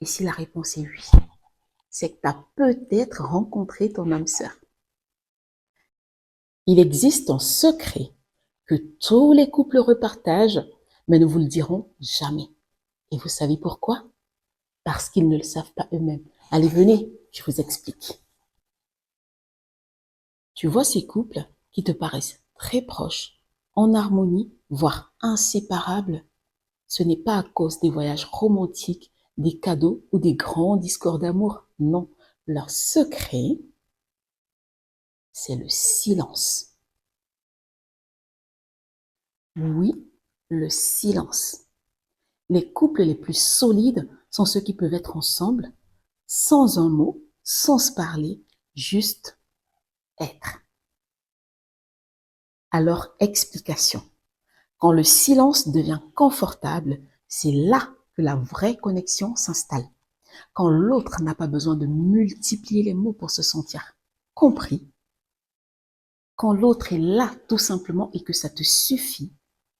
Et si la réponse est oui, c'est que tu as peut-être rencontré ton âme sœur. Il existe un secret que tous les couples repartagent, mais ne vous le diront jamais. Et vous savez pourquoi? Parce qu'ils ne le savent pas eux-mêmes. Allez, venez, je vous explique. Tu vois ces couples qui te paraissent très proches, en harmonie, voire inséparables. Ce n'est pas à cause des voyages romantiques, des cadeaux ou des grands discours d'amour. Non, leur secret, c'est le silence. Oui, le silence. Les couples les plus solides sont ceux qui peuvent être ensemble, sans un mot, sans se parler, juste être. Alors, explication. Quand le silence devient confortable, c'est là que la vraie connexion s'installe. Quand l'autre n'a pas besoin de multiplier les mots pour se sentir compris, quand l'autre est là tout simplement et que ça te suffit,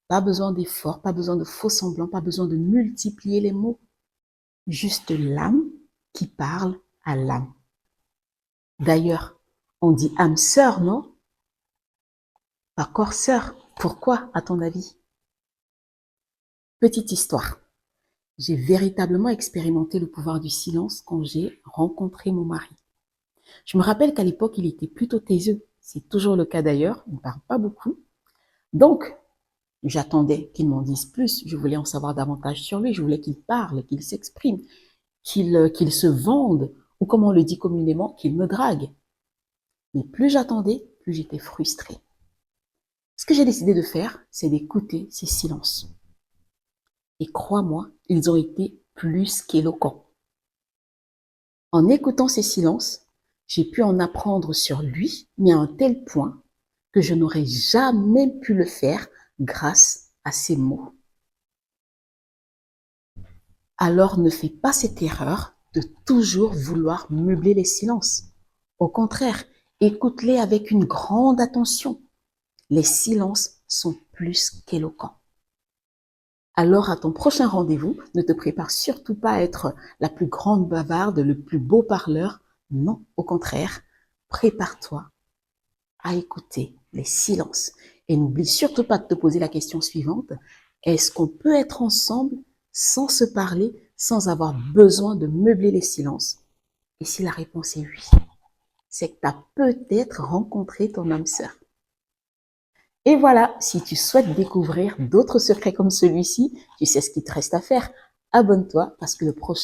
pas besoin d'efforts, pas besoin de faux semblants, pas besoin de multiplier les mots, juste l'âme qui parle à l'âme. D'ailleurs, on dit âme sœur, non? Pas corps sœur. Pourquoi, à ton avis? Petite histoire. J'ai véritablement expérimenté le pouvoir du silence quand j'ai rencontré mon mari. Je me rappelle qu'à l'époque, il était plutôt taiseux. C'est toujours le cas d'ailleurs, il ne parle pas beaucoup. Donc, j'attendais qu'il m'en dise plus. Je voulais en savoir davantage sur lui. Je voulais qu'il parle, qu'il s'exprime, qu'il se vende, ou comme on le dit communément, qu'il me drague. Mais plus j'attendais, plus j'étais frustrée. Ce que j'ai décidé de faire, c'est d'écouter ces silences. Et crois-moi, ils ont été plus qu'éloquents. En écoutant ces silences, j'ai pu en apprendre sur lui, mais à un tel point que je n'aurais jamais pu le faire grâce à ces mots. Alors ne fais pas cette erreur de toujours vouloir meubler les silences. Au contraire, écoute-les avec une grande attention. Les silences sont plus qu'éloquents. Alors à ton prochain rendez-vous, ne te prépare surtout pas à être la plus grande bavarde, le plus beau parleur. Non, au contraire, prépare-toi à écouter les silences. Et n'oublie surtout pas de te poser la question suivante. Est-ce qu'on peut être ensemble sans se parler, sans avoir besoin de meubler les silences? Et si la réponse est oui, c'est que tu as peut-être rencontré ton âme sœur. Et voilà, si tu souhaites découvrir d'autres secrets comme celui-ci, tu sais ce qu'il te reste à faire. Abonne-toi parce que le prochain